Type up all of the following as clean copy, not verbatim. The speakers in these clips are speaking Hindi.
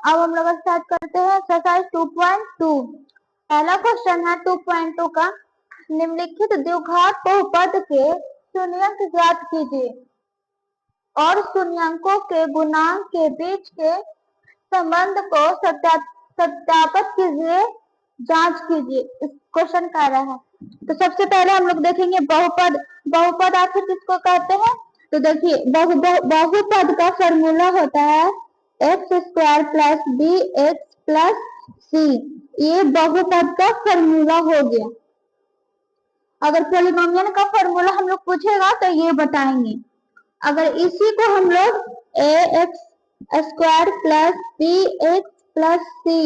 अब हम लोग स्टार्ट करते हैं एक्सरसाइज 2.2। पहला क्वेश्चन है 2.2 का, निम्नलिखित द्विघात बहुपद के शून्यंक ज्ञात कीजिए और शून्यंकों के गुणांक के बीच के संबंध को सत्यापित कीजिए, जांच कीजिए। इस क्वेश्चन का रहा है। तो सबसे पहले हम लोग देखेंगे बहुपद। बहुपद आखिर किसको कहते हैं? तो देखिए बहुपद का फॉर्मूला होता है x square plus b x plus c. ये बहुपद का फॉर्मूला हो गया। अगर पॉलिनोमियल का फॉर्मूला हम लोग पूछेगा तो ये बताएंगे। अगर इसी को हम लोग a x square plus b x plus c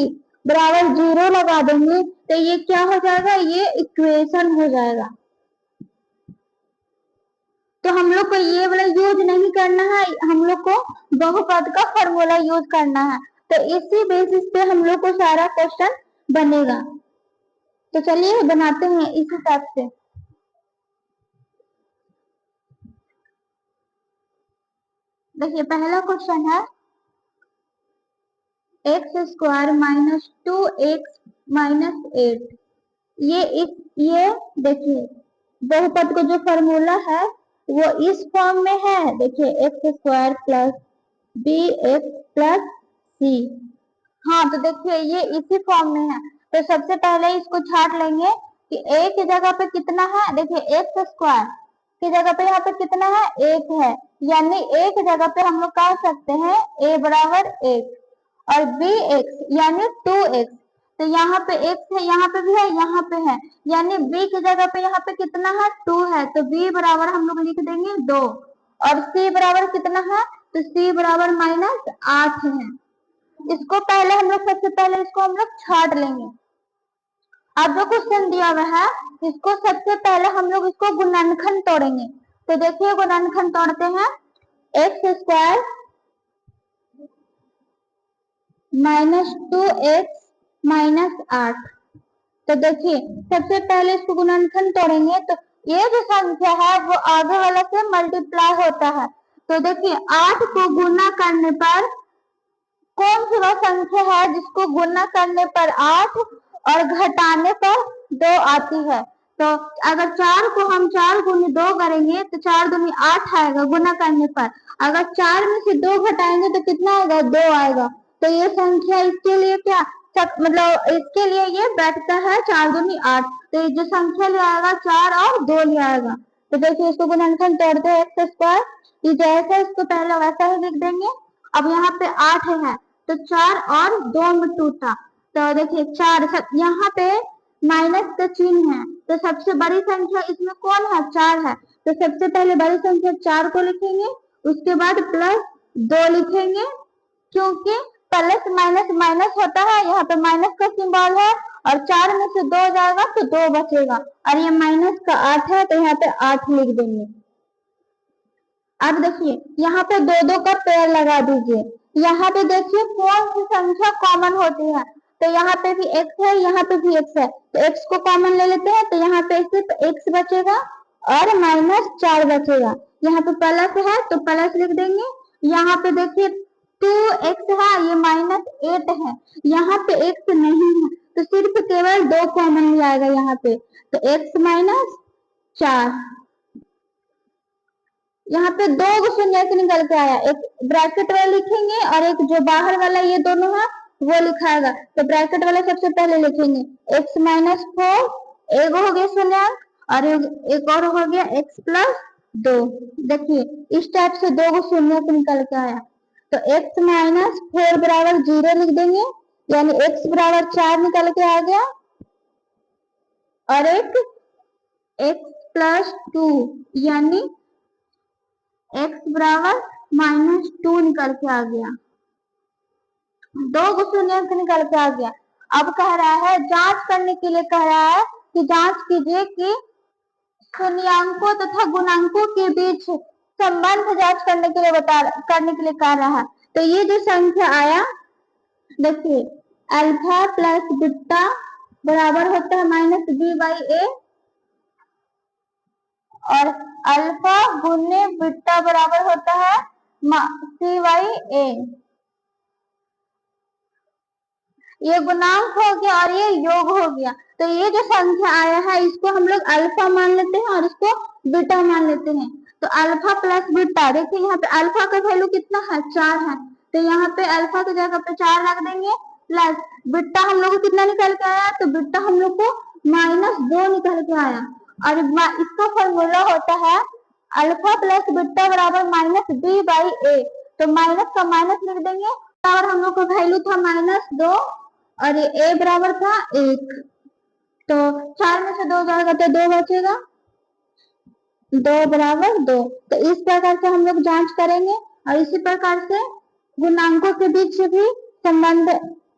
बराबर 0 लगा देंगे तो ये क्या हो जाएगा? ये इक्वेशन हो जाएगा। तो हम लोग को ये वाला यूज नहीं करना है, हम लोग को बहुपद का फॉर्मूला यूज करना है। तो इसी बेसिस पे हम लोग को सारा क्वेश्चन बनेगा। तो चलिए बनाते हैं इस हिसाब से। देखिए पहला क्वेश्चन है x square minus 2x minus 8। ये देखिए बहुपद को जो फॉर्मूला है वो इस फॉर्म में है। देखिए x square plus b x plus c. हाँ तो देखिए ये इसी फॉर्म में है। तो सबसे पहले इसको छाट लेंगे कि a की जगह पे कितना है। देखिए एक्स स्क्वायर की जगह पे यहाँ पे कितना है? 1 है, यानी a की जगह पे हम लोग कह सकते हैं a बराबर 1 और बी एक्स यानी 2x। तो यहाँ पे x है, यहाँ पे भी है, यहाँ पे है, यानी b की जगह पे यहाँ पे कितना है? 2 है। तो b बराबर हम लोग लिख देंगे 2 और c बराबर कितना है? तो c बराबर -8 है। इसको पहले हम लोग सबसे पहले इसको हम लोग छाट लेंगे। अब जो क्वेश्चन दिया हुआ है इसको सबसे पहले हम लोग इसको गुणनखंड तोड़ेंगे। तो देखिए गुणनखंड तोड़ते हैं एक्स स्क्वायर -2x -8। तो देखिए सबसे पहले इसको गुणनखंड तोड़ेंगे तो ये जो संख्या है वो आगे वाला से मल्टीप्लाई होता है। तो देखिए 8 को गुना करने पर कौन सी वह संख्या है जिसको गुना करने पर 8 और घटाने पर 2 आती है? तो अगर 4 को हम 4 गुनी 2 करेंगे तो 4 दूनी 8 आएगा गुना करने पर। अगर 4 में से 2 घटाएंगे तो कितना आएगा? 2 आएगा। तो ये संख्या इसके लिए क्या मतलब इसके लिए ये बैठता है 4 दूनी 8। तो जो संख्या ले आएगा 4 और 2 ले आएगा। तो देखिए इसको गुणनखंड तोड़ते हैं एक्स स्क्वायर, ये जैसा इसको पहले वैसा ही लिख देंगे। अब यहाँ पे 8 है तो 4 और 2 में टूटा। तो देखिए 4 यहाँ पे माइनस का चिन्ह है तो सबसे बड़ी संख्या इसमें कौन है? 4 है। तो सबसे पहले बड़ी संख्या 4 को लिखेंगे, उसके बाद प्लस 2 लिखेंगे, क्योंकि प्लस माइनस माइनस होता है, यहाँ पे माइनस का सिंबल है और 4 में से 2 जाएगा तो 2 बचेगा और ये माइनस का 8 है तो यहाँ पे 8 लिख देंगे। अब देखिए यहाँ पे 2 का पेड़ लगा दीजिए। यहाँ पे देखिए कौन सी संख्या कॉमन होती है? तो यहाँ पे भी x है, यहाँ पे भी x है, तो x को कॉमन ले लेते हैं। तो यहाँ पे सिर्फ x बचेगा और -4 बचेगा। यहाँ पे प्लस है तो प्लस लिख देंगे। यहाँ पे देखिए 2x है, ये -8 है, यहाँ पे x नहीं है तो सिर्फ केवल 2 कॉमन ले आएगा यहाँ पे। तो x -4, यहाँ पे 2 शून्य से निकल के आया, एक ब्रैकेट वाला लिखेंगे और एक जो बाहर वाला ये दोनों है वो लिखाएगा। तो ब्रैकेट वाला सबसे पहले लिखेंगे x -4, एक हो गया शून्यंक और एक और हो गया x +2। देखिए इस टाइप से 2 शून्य से निकल के आया। तो x -4 बराबर 0 लिख देंगे, यानी x बराबर 4 निकल के आ गया और एक x +2 यानी x बराबर -2 निकल के आ गया। 2 शून्य से निकल के आ गया। अब कह रहा है जांच करने के लिए कह रहा है कि जांच कीजिए कि शून्यांकों तथा गुणांकों के बीच संबंध जांच करने के लिए कह रहा है। तो ये जो संख्या आया देखिए अल्फा प्लस बीटा बराबर होता है -b/a और अल्फा गुने बीटा बराबर होता है c/a। ये गुणांक हो गया और ये योग हो गया। तो ये जो संख्या आया है इसको हम लोग अल्फा मान लेते हैं और इसको बीटा मान लेते हैं। तो अल्फा प्लस बीटा, देखिए यहाँ पे अल्फा का वैल्यू कितना है, 4 है। तो यहाँ पे अल्फा की जगह पे 4 रख देंगे, प्लस बीटा हम लोग को कितना निकल के आया, तो बीटा हम लोग को -2 निकल के आया। और इसका फॉर्मूला होता है अल्फा प्लस बीटा बराबर -b/a। तो माइनस का माइनस लिख देंगे और हम लोग का वैल्यू था -2 और ये a बराबर था 1। तो 4 में से 2 जाएगा तो 2 बचेगा, 2 बराबर 2। तो इस प्रकार से हम लोग जांच करेंगे और इसी प्रकार से गुणांकों के बीच से भी संबंध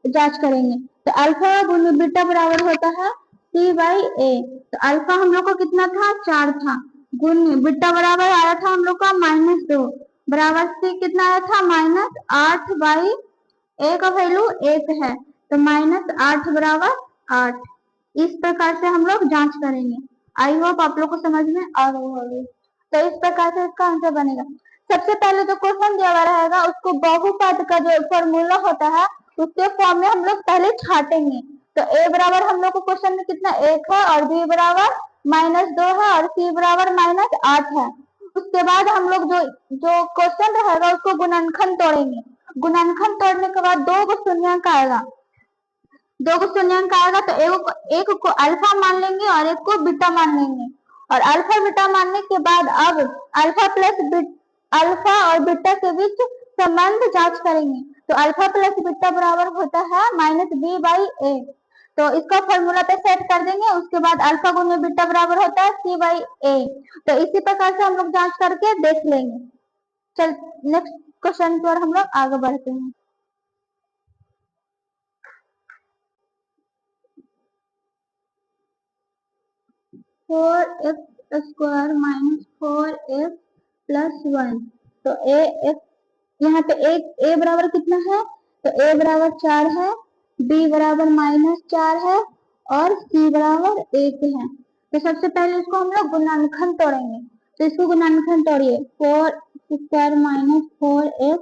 जांच करेंगे। तो अल्फा गुण बीटा बराबर होता है c/a। तो अल्फा हम लोग को कितना था, 4 था, गुण बीटा बराबर आया था हम लोग का -2 बराबर से कितना आया था, -8/a का वैल्यू 1 है। तो -8 बराबर 8। इस प्रकार से हम लोग जांच करेंगे। आई होप आप लोग को समझ में आ गई होगी। तो इस प्रकार से इसका आंसर बनेगा। सबसे पहले जो क्वेश्चन दिया हुआ रहेगा उसको बहुपद का जो फॉर्मूला होता है उसके फॉर्म में हम लोग पहले छाटेंगे। तो a बराबर हम लोग को क्वेश्चन में कितना 1 है और b बराबर -2 है और c बराबर -8 है। उसके बाद हम लोग जो क्वेश्चन रहेगा उसको गुणनखंड तोड़ेंगे। गुणनखंड तोड़ने के बाद 2 को शून्यंक आएगा, 2 को शून्यंक आएगा तो एक को अल्फा मान लेंगे और एक को बीटा मान लेंगे। और अल्फा बीटा मानने के बाद अब अल्फा और बीटा के बीच संबंध जांच करेंगे। तो अल्फा प्लस बीटा बराबर होता है -b/a। तो इसका फॉर्मूला पे सेट कर देंगे। उसके बाद अल्फा गुने बीटा बराबर होता है c/a। तो इसी प्रकार से हम लोग जांच करके देख लेंगे। चल नेक्स्ट क्वेश्चन पर हम लोग आगे बढ़ते हैं। (4x² - 4x + 1). तो यहाँ पे a बराबर कितना है, तो a बराबर 4 है, b बराबर -4 है और c बराबर 1 है। तो सबसे पहले इसको हम लोग गुणनखंड तोड़ेंगे। तो इसको गुणनखंड तोड़िए, 4x² - 4x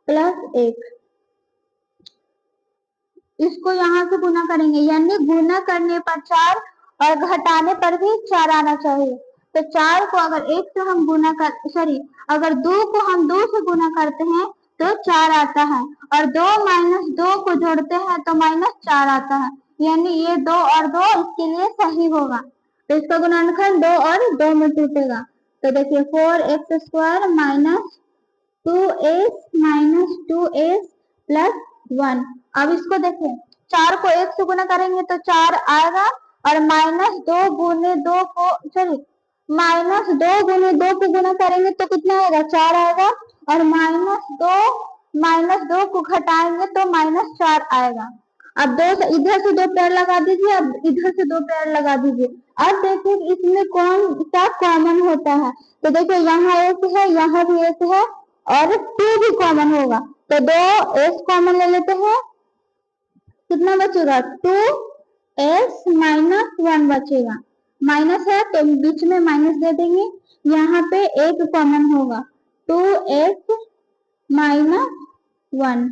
+ 1। इसको यहाँ से गुना करेंगे, यानी गुना करने पर 4 और घटाने पर भी 4 आना चाहिए। तो 4 को अगर 1 से हम गुना कर अगर 2 को हम 2 से गुना करते हैं तो 4 आता है और 2 - 2 को जोड़ते हैं तो -4 आता है, यानी ये 2 और 2 इसके लिए सही होगा। तो इसका गुणनखंड 2 और 2 में टूटेगा। तो देखिए 4x² - 2s - 2s + 1। अब इसको देखिए, 4 को 1 से गुना करेंगे तो 4 आएगा और -2 गुने 2 को -2 गुने 2 को गुना करेंगे तो कितना आएगा, 4 आएगा और -2 को घटाएंगे तो -4 आएगा। अब इधर से 2 पेड़ लगा दीजिए, अब इधर से 2 पेड़ लगा दीजिए। अब देखिए इसमें कौन सा कॉमन होता है। तो देखिए यहाँ 1 है, यहाँ भी 1 है और 2 भी कॉमन होगा। तो 2 s कॉमन ले लेते हैं, कितना बचेगा, 2s - 1 बचेगा। माइनस है तो बीच में माइनस दे देंगे, यहाँ पे 1 कॉमन होगा, 2s - 1।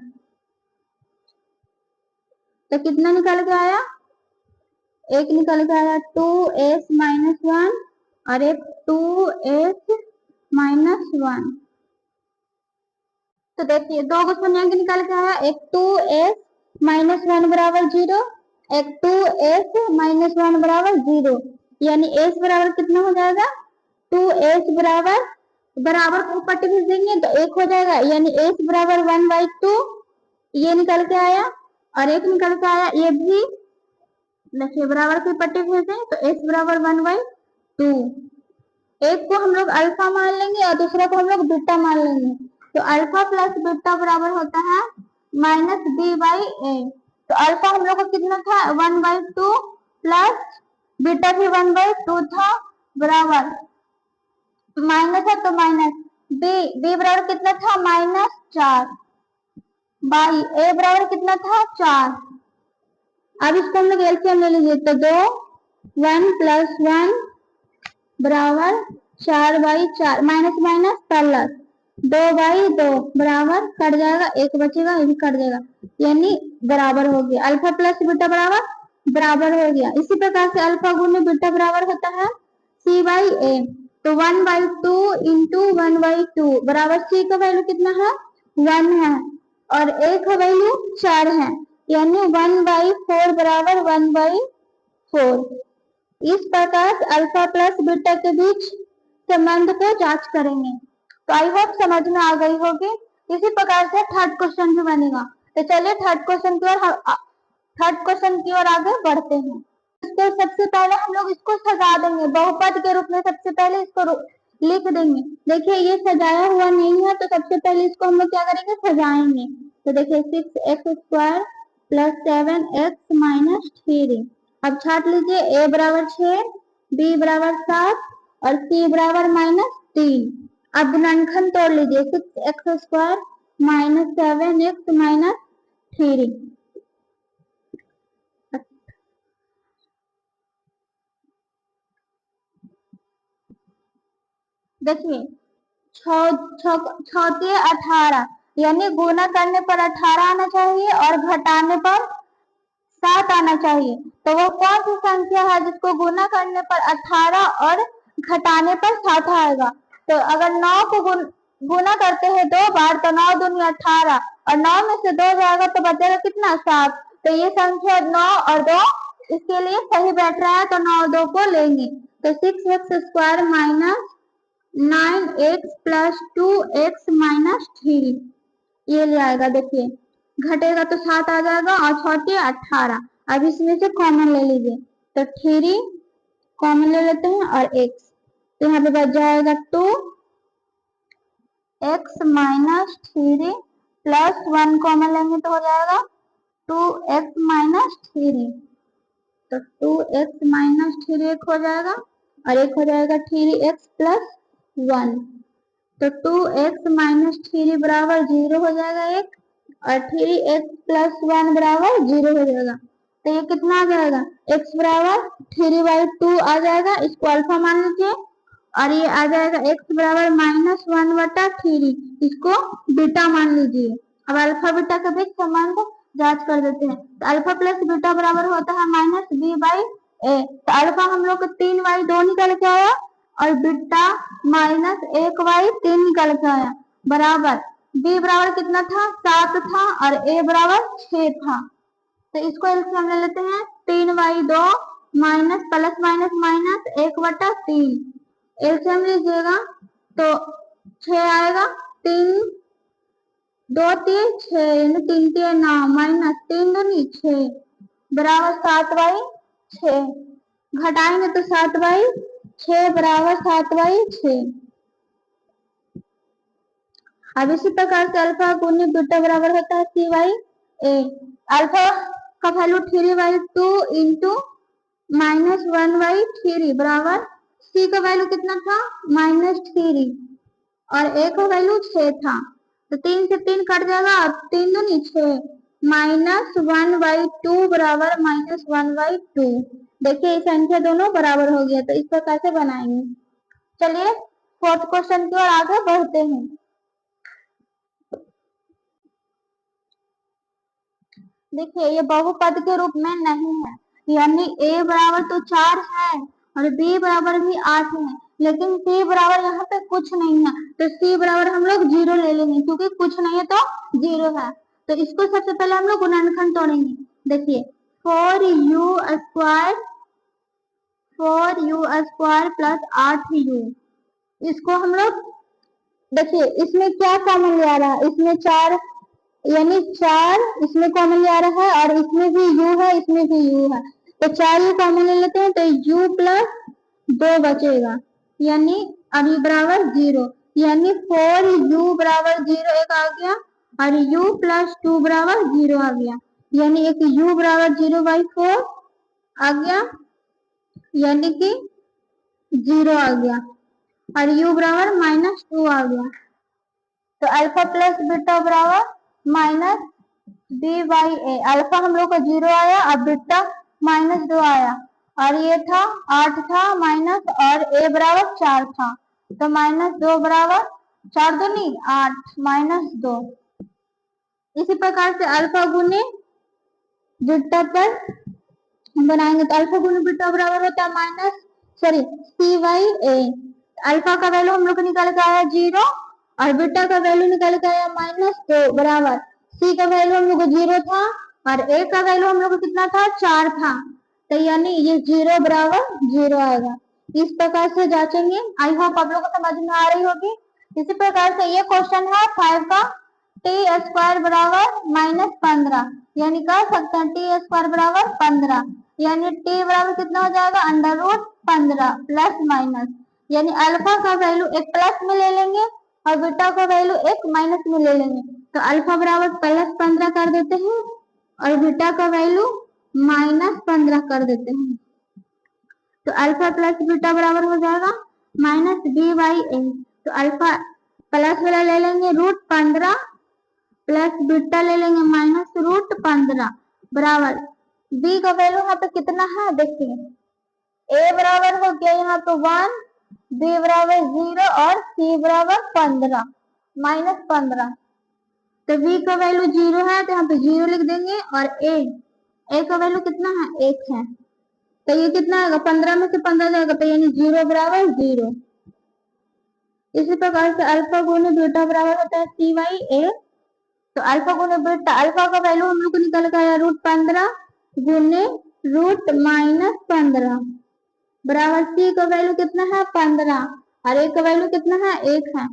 तो कितना निकल के आया, 1 निकल के आया, 2s - 1 और एक 2s - 1। तो देखिए 2 को शून्यंक निकल के आया, एक 2s - 1 बराबर 0, एक 2s - 1 बराबर 0, यानी s बराबर कितना हो जाएगा, 2s बराबर को पट्टी भेज देंगे तो 1 हो जाएगा, यानी s बराबर 1/2। ये निकल के आया और 1 निकल के आया, ये भी देखिए बराबर की पट्टी भेज दें तो s बराबर 1/2। एक को हम लोग अल्फा मान लेंगे और दूसरा को हम लोग बीटा मान लेंगे। तो अल्फा प्लस बीटा बराबर होता है -b/a। तो अल्फा हम लोग को कितना था, 1/2 प्लस बीटा भी 1/2 था, बराबर माइनस है तो माइनस b बराबर कितना था, -4 बाई a बराबर कितना था, 4। अब इसको हम लोग एलसीएम ले लीजिए तो 2 1 + 1 बराबर 4/4, माइनस माइनस प्लस 2/2 बराबर कट जाएगा, 1 बचेगा, ये भी कट जाएगा, यानी बराबर हो गया, अल्फा प्लस बीटा बराबर हो गया। इसी प्रकार से अल्फा गुने बीटा बराबर होता है सी बाई ए। तो 1/2 इंटू 1/2 बराबर सी का वैल्यू कितना है 1 है और ए का वैल्यू 4 है, यानी 1/4 बराबर 1/4। इस प्रकार अल्फा प्लस बीटा के बीच संबंध को जांच करेंगे। तो आई होप समझ में आ गई होगी। इसी प्रकार से थर्ड क्वेश्चन भी बनेगा। तो चलिए थर्ड क्वेश्चन की ओर आगे बढ़ते हैं। इसको सबसे पहले हम लोग इसको सजा देंगे बहुपद के रूप में, सबसे पहले इसको लिख देंगे। देखिए ये सजाया हुआ नहीं है, तो सबसे पहले इसको हम लोग क्या करेंगे सजाएंगे। तो देखिए 6x² प्लस 7x माइनस 3। अब छाट लीजिए a बराबर 6, b बराबर 7 और c बराबर -3। अब गुणनखंड तोड़ लीजिए 6x² माइनस 7x माइनस 3। देखिए 18 यानी गुना करने पर 18 आना चाहिए और घटाने पर 7 आना चाहिए। तो वो कौन सी संख्या है जिसको गुना करने पर 18 और घटाने पर 7 आएगा। तो अगर 9 को गुना करते हैं 2 बार तो 9 दूनी 18 और 9 में से 2 जाएगा तो बचेगा कितना 7। तो ये संख्या 9 और 2 इसके लिए सही बैठ रहा है, तो 9 और 2 को लेंगे। तो 6x² minus 9x plus 2x minus 3 ये ले आएगा। देखिए घटेगा तो 7 आ जाएगा और 6 18। अब इसमें से कॉमन ले लीजिए, तो 3 कॉमन ले लेते हैं और x, तो यहाँ पे बच जाएगा 2x माइनस 3 प्लस 1 कॉमन लेंगे तो हो जाएगा 2x माइनस 3। तो 2x माइनस 3 एक हो जाएगा और एक हो जाएगा 3x प्लस 1। तो 2x माइनस 3 बराबर 0 हो जाएगा एक, और 3x प्लस 1 बराबर 0 हो जाएगा। तो ये कितना आ जाएगा x बराबर 3/2 आ जाएगा, इसको अल्फा मान लीजिए। और ये आ जाएगा x बराबर -1/3, इसको बीटा मान लीजिए। अब अल्फा बीटा के बीच संबंध जांच कर देते हैं। तो अल्फा प्लस बीटा बराबर होता है -b/a। तो अल्फा हम लोग को 3/2 निकल के आया और बीटा -1/3 निकल के आया, बराबर b बराबर कितना था 7 था और a बराबर 6 था। तो इसको एलसीएम ले लेते हैं 3/2 minus plus minus minus 1/3। LCM लीजिएगा तो 6 आएगा, 3 2 3 6 3 3 9 माइनस 3 दूनी 6 बराबर 7/6। घटाएंगे तो 7/6 बराबर 7/6। अब इसी प्रकार से अल्फा गुने बीटा बराबर होता है c/a। अल्फा का वैल्यू 3/2 इंटू -1/3 बराबर c का वैल्यू कितना था -3 और a का वैल्यू 6 था। तो 3 से 3 कट जाएगा और 3 दूनी 6 -1/2 बराबर -1/2। देखिए संख्या दोनों बराबर हो गया। तो इस प्रकार से बनाएंगे। चलिए फोर्थ क्वेश्चन की ओर आगे बढ़ते हैं। देखिए ये बहुपद के रूप में नहीं है, यानी a बराबर तो 4 है और b बराबर भी 8 है, लेकिन c बराबर यहाँ पे कुछ नहीं है। तो c बराबर हम लोग 0 ले लेंगे, क्योंकि कुछ नहीं है तो 0 है। तो इसको सबसे पहले हम लोग गुणनखंड तोड़ेंगे। देखिए 4u² प्लस 8u, इसको हम लोग देखिए इसमें क्या कॉमन ले आ रहा है, इसमें 4 यानी 4 इसमें कॉमन ले आ रहा है और इसमें भी u है, इसमें भी u है। तो 4u कॉमन ले लेते हैं तो u प्लस 2 बचेगा, यानी अब ये बराबर 0, यानी 4u बराबर 0 एक आ गया और u प्लस 2 बराबर 0 आ गया, यानी एक u बराबर 0/4 आ गया, यानी कि 0 आ गया और u बराबर -2 आ गया। तो अल्फा प्लस बीटा बराबर -b/a। अल्फा हम लोग को 0 आया और बीटा -2 आया और ये था 8 था माइनस और a बराबर 4 था। तो -2 बराबर 4 दूनी 8 -2। इसी प्रकार से अल्फा गुने बीटा पर बनाएंगे तो अल्फा गुना बीटा बराबर होता है सी बाई ए। अल्फा का वैल्यू हम लोग निकल के आया 0 और बीटा का वैल्यू निकल के आया -2 बराबर सी का वैल्यू हम लोग को 0 था और ए का वैल्यू हम लोग को कितना था 4 था, तो यानी ये 0 बराबर 0 आएगा। इस प्रकार से जांचेंगे। आई होप आप लोग को समझ में आ रही होगी। इसी प्रकार से ये क्वेश्चन है 5 का टी स्क्वायर बराबर -15, यानी कह सकते हैं टी स्क्वायर बराबर 15, यानी टी बराबर कितना हो जाएगा √15 प्लस माइनस, यानी अल्फा का वैल्यू एक प्लस में ले लेंगे और बीटा का वैल्यू एक माइनस में ले लेंगे, तो अल्फा बराबर +15 कर देते हैं और बीटा का वैल्यू -15 कर देते हैं, तो अल्फा प्लस बीटा बराबर हो जाएगा -b/a। तो अल्फा प्लस वाला ले लेंगे √15 प्लस बीटा ले लेंगे -√15 बराबर b का वैल्यू यहाँ पे कितना है देखिए, a बराबर हो गया यहाँ पे 1, b बराबर 0 और c बराबर 15 -15, तो b का वैल्यू 0 है तो यहाँ पे 0 लिख देंगे और a का वैल्यू कितना है 1 है, तो ये कितना आएगा 15 में से 15 जाएगा, तो यानी 0 बराबर 0। इसी प्रकार से अल्फा गुने बीटा बराबर होता है c/a। तो अल्फा गुने बीटा, अल्फा का वैल्यू हम लोग को निकल के आया √15 गुने √-15 बराबर c का वैल्यू कितना है 15 और a का वैल्यू कितना है 1 है,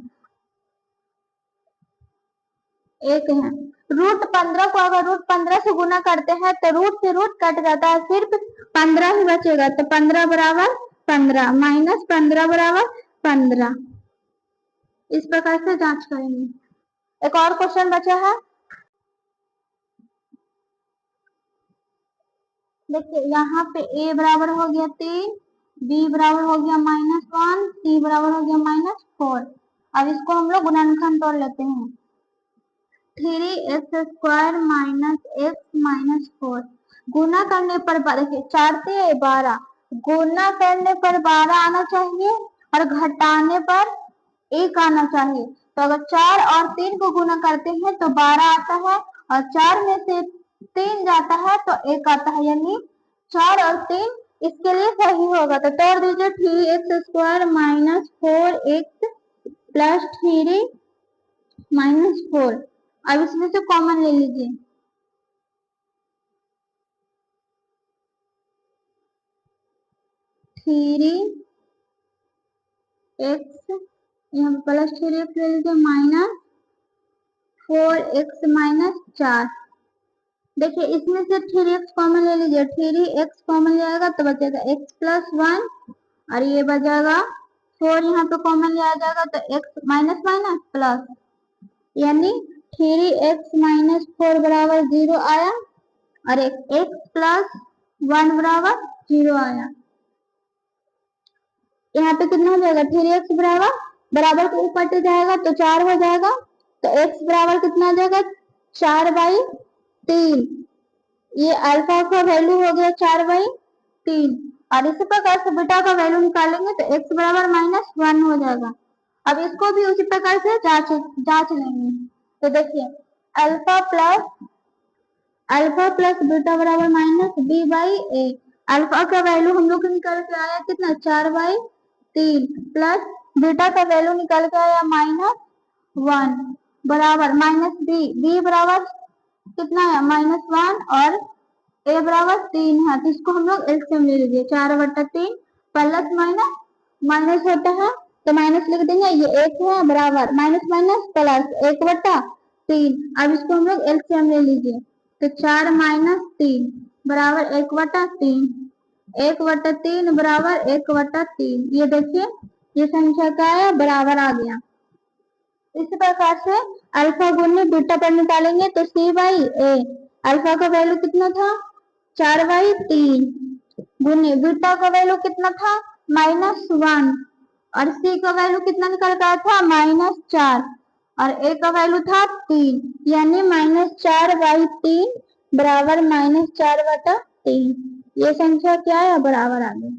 1 है। √15 को अगर √15 से गुना करते हैं तो रूट से रूट कट जाता है, सिर्फ 15 ही बचेगा, तो 15 बराबर 15 -15 बराबर 15। इस प्रकार से जांच करेंगे। एक और क्वेश्चन बचा है, देखिए यहाँ पे a बराबर हो गया 3, b बराबर हो गया -1, c बराबर हो गया -4। अब इसको हम लोग गुणनखंड तोड़ लेते हैं। 3x² - x - 4 गुना करने पर देखिए 4 से 12, गुना करने पर 12 आना चाहिए और घटाने पर 1 आना चाहिए। तो अगर 4 और 3 को गुना करते हैं तो 12 आता है और 4 में से 3 जाता है तो 1 आता है, यानी 4 और 3 इसके लिए सही होगा। तो तोड़ दीजिए 3x² - 4x प्लस 3 -4। अब इसमें से कॉमन ले लीजिए, 3x यहाँ पे प्लस 3x ले लीजिए -4x - 4। देखिए इसमें से 3x कॉमन ले लीजिए, 3x कॉमन ले आएगा तो बचेगा x + 1 और ये बचेगा 4 यहाँ पे कॉमन ले आ जाएगा तो x माइनस प्लस, यानी 3x - 4 बराबर 0 आया और x + 1 बराबर 0 आया। यहाँ पे कितना हो जाएगा 3x बराबर को ऊपर जाएगा तो 4 हो जाएगा, तो x बराबर कितना आ जाएगा 4/3। ये अल्फा का वैल्यू हो गया 4/3 और इसी प्रकार से बीटा का वैल्यू निकालेंगे तो x बराबर -1 हो जाएगा। अब इसको भी उसी प्रकार से जांच लेंगे। तो देखिए अल्फा प्लस बीटा बराबर -b/a। अल्फा का वैल्यू हम लोग निकल के आया कितना 4/3 प्लस बीटा का वैल्यू निकल के आया -1 बराबर -b बराबर कितना है -1 और a बराबर 3 है, तो इसको हम लोग एलसीएम ले लीजिए 4/3 प्लस माइनस होता है तो माइनस लिख देंगे, ये 1 है बराबर माइनस प्लस 1/3। अब इसको हम लोग एलसीएम ले लीजिए तो 4 - 3 बराबर 1/3, 1/3 बराबर 1/3। ये देखिए ये संख्या क्या है बराबर आ गया। इसी प्रकार से अल्फा गुने बीटा पर निकालेंगे तो c/a, अल्फा का वैल्यू कितना था 4/3 गुने बीटा का वैल्यू कितना था -1 और c का वैल्यू कितना निकल कर था -4 और a का वैल्यू था 3, यानी -4/3 बराबर -4/3। ये संख्या क्या है बराबर आ गई।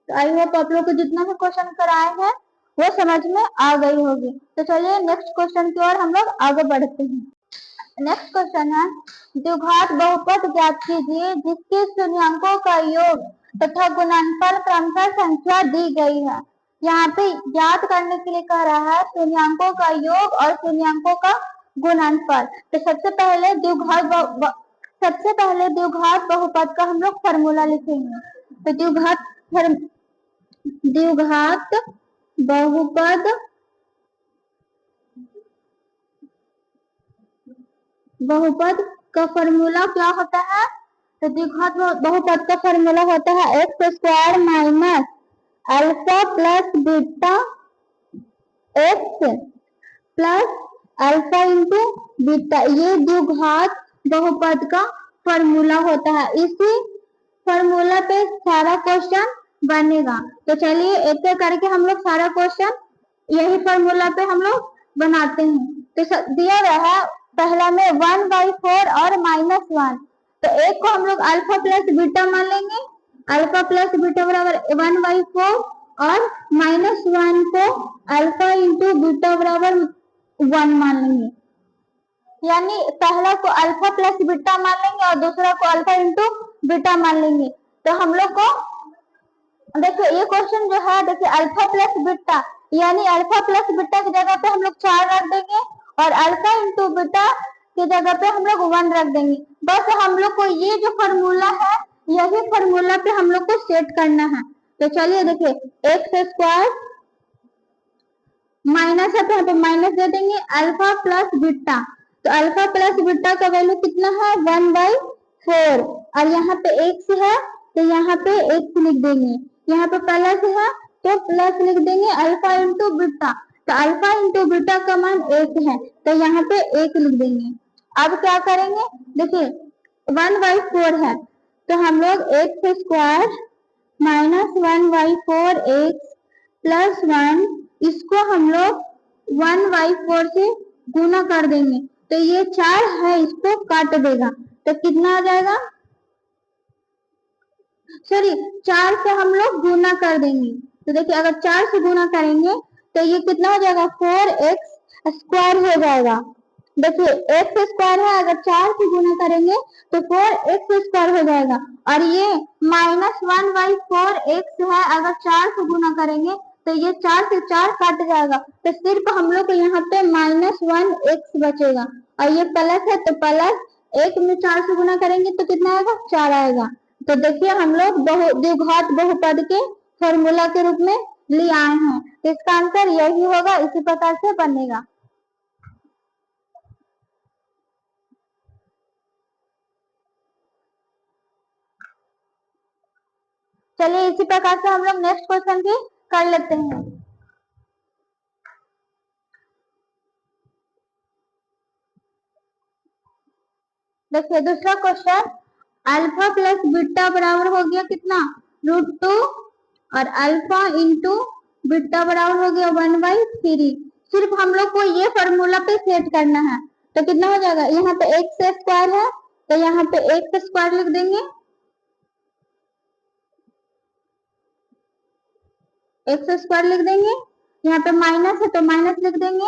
तो आई होप आप लोग को जितना भी क्वेश्चन कराए हैं वो समझ में आ गई होगी। तो चलिए नेक्स्ट क्वेश्चन की ओर हम लोग आगे बढ़ते हैं। नेक्स्ट क्वेश्चन है द्विघात बहुपद ज्ञात कीजिए जिसके शून्यांकों का योग तथा गुणनफल क्रमशः संख्या दी गई है। यहाँ पे याद करने के लिए कह रहा है शून्यांकों का योग और शून्यांकों का गुणनफल। तो सबसे पहले द्विघात बहुपद का हम लोग फॉर्मूला लिखेंगे। तो द्विघात बहुपद का फॉर्मूला क्या होता है? तो द्विघात बहुपद का फॉर्मूला होता है x square minus alpha plus beta x plus alpha into beta. ये द्विघात बहुपद का फॉर्मूला होता है। इसी फॉर्मूला पे सारा क्वेश्चन बनेगा। तो चलिए एक एक करके हम लोग सारा क्वेश्चन यही फॉर्मूला पे हम लोग बनाते हैं। तो दिया गया है पहला में 1/4 और -1। तो एक को हम लोग अल्फा प्लस बीटा मान लेंगे। अल्फा प्लस बीटा बराबर 1/4 और -1 को अल्फा इंटू बीटा बराबर 1 मान लेंगे। यानी पहला को अल्फा प्लस बीटा मान लेंगे और दूसरा को अल्फा इंटू बीटा मान लेंगे। तो हम लोग को देखिए ये क्वेश्चन जो है देखिए अल्फा प्लस बीटा यानी अल्फा प्लस बीटा की जगह पे हम लोग 4 रख देंगे और अल्फा इंटू बीटा की जगह पे हम लोग 1 रख देंगे। बस हम लोग को ये जो फॉर्मूला है यही फॉर्मूला पे हम लोग को सेट करना है। तो चलिए देखिए एक्स स्क्वायर माइनस है तो यहाँ पे माइनस दे देंगे अल्फा प्लस बीटा। तो अल्फा प्लस बीटा का वैल्यू कितना है 1/4 और यहाँ पे एक्स है तो यहाँ पे एक्स लिख देंगे। यहाँ पे प्लस है तो प्लस लिख देंगे अल्फा इंटू बीटा। तो अल्फा इंटू बीटा का मान 1 है तो यहाँ पे 1 लिख देंगे। अब क्या करेंगे देखिए 1/4 है तो हम लोग x square minus 1/4 x plus 1 इसको हम लोग 1/4 से गुना कर देंगे। तो ये 4 है इसको काट देगा तो कितना आ जाएगा सॉरी 4 से हम लोग गुना कर देंगे। तो देखिए अगर 4 से गुना करेंगे तो ये कितना हो जाएगा 4x स्क्वायर हो जाएगा। देखिए एक्स स्क्वायर है अगर 4 से गुना करेंगे तो 4x स्क्वायर हो जाएगा और ये -1/4 x है अगर 4 से गुना करेंगे तो ये 4 से 4 काट जाएगा तो सिर्फ हम लोग को यहाँ पे -1x बचेगा और ये प्लस है तो प्लस 1 में 4 से गुना करेंगे तो कितना आएगा 4 आएगा। तो देखिए हम लोग द्विघात बहुपद के फॉर्मूला के रूप में ले आए हैं। तो इसका आंसर यही होगा, इसी प्रकार से बनेगा। चलिए इसी प्रकार से हम लोग नेक्स्ट क्वेश्चन भी कर लेते हैं। देखिए दूसरा क्वेश्चन अल्फा प्लस बीटा बराबर हो गया कितना √2 और अल्फा इंटू बीटा बराबर हो गया 1/3। सिर्फ हम लोग को ये फॉर्मूला पे सेट करना है। तो कितना हो जाएगा यहाँ पे एक्स स्क्वायर है तो यहाँ पे एक्स स्क्वायर लिख देंगे एक्स स्क्वायर लिख देंगे। यहाँ पे माइनस है तो माइनस लिख देंगे।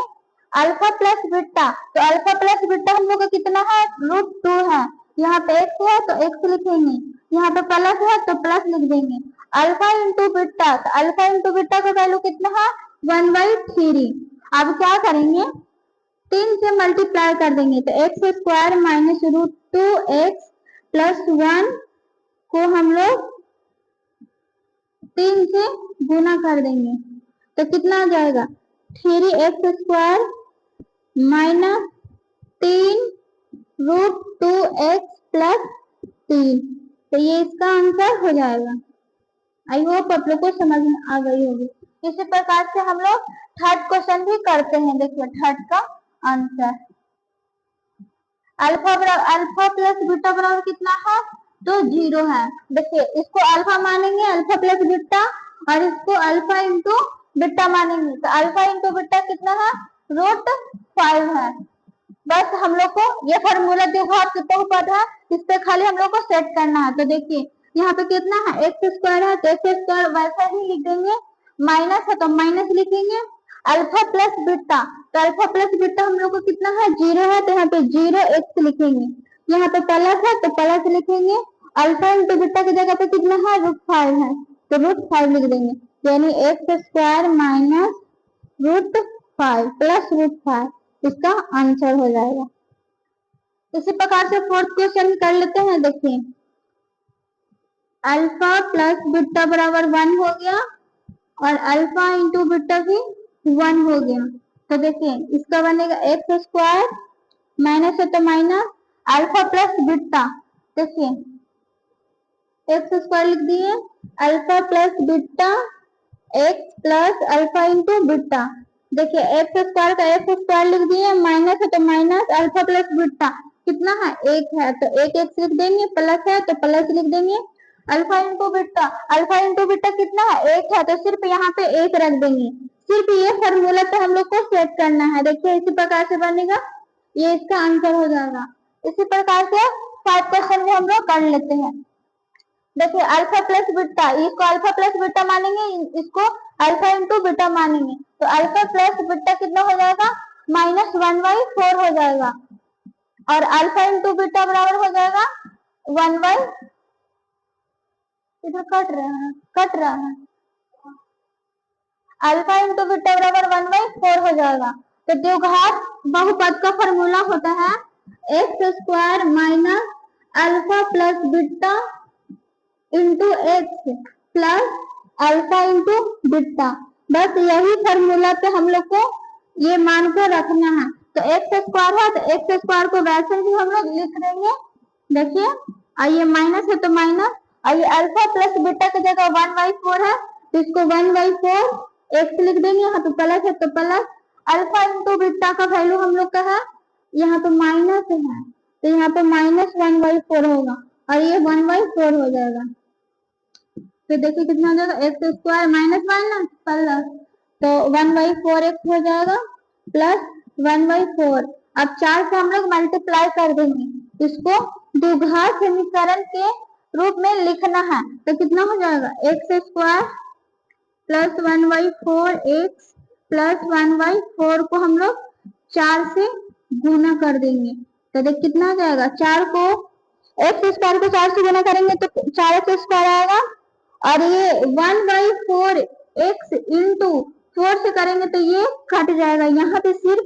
अल्फा प्लस बीटा तो अल्फा प्लस बीटा हम लोग का कितना है √2 है। यहाँ पे एक्स है तो एक्स लिखेंगे। यहाँ पे प्लस है तो प्लस लिख देंगे। अल्फा इंटू बीटा तो अल्फा इंटू बीटा का वैल्यू कितना है 1/3। अब क्या करेंगे 3 से मल्टीप्लाई कर देंगे तो x square minus √2x plus 1 को हम लोग 3 से गुना कर देंगे तो कितना आ जाएगा 3x square minus 3 √2x plus 3। तो ये इसका आंसर हो जाएगा। आई होप आप लोग को समझ में आ गई होगी। इसी प्रकार से हम लोग थर्ड क्वेश्चन भी करते हैं। देखिए थर्ड का आंसर अल्फा प्लस बीटा बराबर कितना है तो 0 है। देखिए इसको अल्फा मानेंगे अल्फा प्लस बीटा और इसको अल्फा इंटू बीटा मानेंगे तो अल्फा इंटू बीटा कितना है √5 है। बस हम लोग को ये फॉर्मूला द्विघात बहुपद है इस पे खाली हम लोग को सेट करना है। तो देखिए यहाँ पे कितना है एक्स स्क्वायर है तो एक्स स्क्वायर वैसा ही लिख देंगे। माइनस है तो माइनस लिखेंगे अल्फा प्लस बीटा, तो अल्फा प्लस बीटा हम लोग को कितना है 0 है, तो यहाँ पे 0x लिखेंगे, यहाँ पे प्लस है तो प्लस लिखेंगे, अल्फा इंटू बीटा की जगह पे कितना है √5 है, तो √5 लिख देंगे, यानी x² माइनस √5 प्लस √5 इसका आंसर हो जाएगा। इसी प्रकार से फोर्थ क्वेश्चन कर लेते हैं। देखिए अल्फा प्लस बीटा बराबर 1 हो गया और अल्फा इंटू बीटा भी 1 हो गया, तो देखिए इसका बनेगा x² माइनस है तो माइनस अल्फा प्लस बीटा, देखिए x² लिख दिए, alpha plus beta x plus alpha into beta, देखिए x² का x² लिख दिए, माइनस है तो माइनस अल्फा प्लस बीटा कितना है 1 है, तो 1x लिख देंगे, प्लस है तो प्लस लिख देंगे, अल्फा इंटू बीटा कितना है 1 है, तो सिर्फ यहाँ पे 1 रख देंगे, सिर्फ ये फॉर्मूला पे हम लोग को सेट करना है। देखिए इसी प्रकार से बनेगा, ये इसका आंसर हो जाएगा। इसी प्रकार से 5 क्वेश्चन में हम लोग कर लेते हैं। देखिए अल्फा प्लस बीटा, इसको अल्फा प्लस बीटा मानेंगे, इसको अल्फा इंटू बीटा मानेंगे, तो अल्फा प्लस बीटा कितना हो जाएगा -1/4 हो जाएगा, और अल्फा इंटू बीटा बराबर हो जाएगा 1/, इधर कट रहा है, अल्फा इंटू बीटा बराबर 1/4 हो जाएगा। तो द्विघात बहुपद का फॉर्मूला होता है x² minus alpha plus beta into x plus alpha into beta, बस यही फॉर्मूला पे हम लोग को ये मान कर रखना है। तो x² है तो x² को वैसे ही हम लोग लिख देंगे, देखिए ये माइनस है तो माइनस, और ये अल्फा प्लस बीटा की जगह 1/4 है तो इसको 1/4 x लिख देंगे, यहाँ पे प्लस है तो प्लस, अल्फा इंटू बीटा का वैल्यू हम लोग का है यहाँ पे माइनस है, तो यहाँ पे -1/4 होगा और ये 1/4 हो जाएगा, तो देखिए कितना हो जाएगा x² माइनस प्लस, तो 1/4x हो जाएगा प्लस 1/4। अब 4 से हम लोग मल्टीप्लाई कर देंगे, इसको द्विघात समीकरण के रूप में लिखना है, तो कितना हो जाएगा x² प्लस 1/4x प्लस 1/4 को हम लोग 4 से गुना कर देंगे, तो देख कितना हो जाएगा, 4 को x² को 4 से गुना करेंगे तो 4x² आएगा, और ये 1/4x इंटू 4 से करेंगे तो ये कट जाएगा, यहाँ पे सिर्फ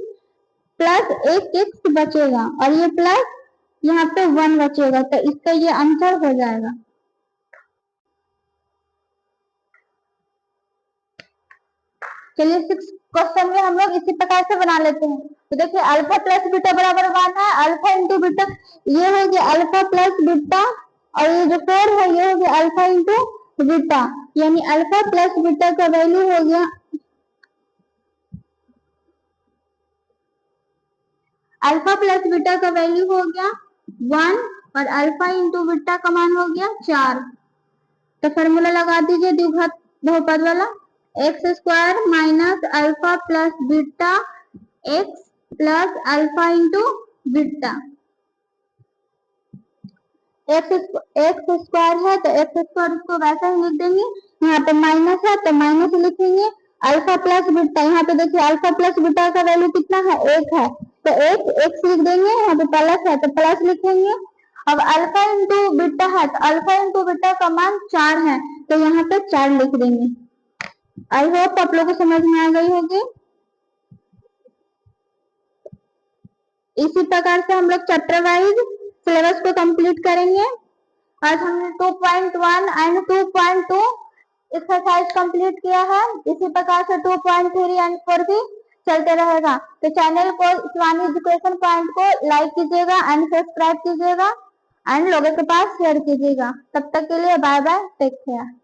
प्लस 1x बचेगा और ये प्लस यहाँ पे 1 बचेगा, तो इसका ये आंसर हो जाएगा। चलिए 6 क्वेश्चन में हम लोग इसी प्रकार से बना लेते हैं। तो देखिए अल्फा प्लस बीटा बराबर 1 है, अल्फा इंटू बीटा ये हो गया अल्फा प्लस बीटा, और ये जो 4 है ये हो गया अल्फा इंटू बीटा, यानी अल्फा प्लस बीटा का वैल्यू हो गया अल्फा प्लस बीटा का वैल्यू हो गया 1 और अल्फा इंटू बीटा का मान हो गया 4। तो फॉर्मूला लगा दीजिए द्विघात बहुपद वाला, x² minus alpha plus beta x plus alpha into beta, x² है तो x² को वैसा ही लिख देंगे, यहाँ पे माइनस है तो माइनस लिखेंगे, अल्फा प्लस बीटा, यहाँ पे देखिए अल्फा प्लस बीटा का वैल्यू कितना है 1 है, तो x लिख देंगे, यहाँ पे प्लस है तो प्लस लिखेंगे, अब अल्फा इंटू बीटा है तो अल्फा इंटू बीटा का मान 4 है तो यहाँ पे 4 लिख देंगे। आई होप आप लोगों को समझ में आ गई होगी। इसी प्रकार से हम लोग चैप्टर वाइज सिलेबस को कंप्लीट करेंगे। आज हमने 2.1 एंड 2.2 एक्सरसाइज कंप्लीट किया है, इसी प्रकार से 2.3 एंड 4 भी चलते रहेगा। तो चैनल को शिवानी एजुकेशन पॉइंट को लाइक कीजिएगा एंड सब्सक्राइब कीजिएगा एंड लोगों के पास शेयर कीजिएगा। तब तक के लिए बाय बाय, टेक केयर।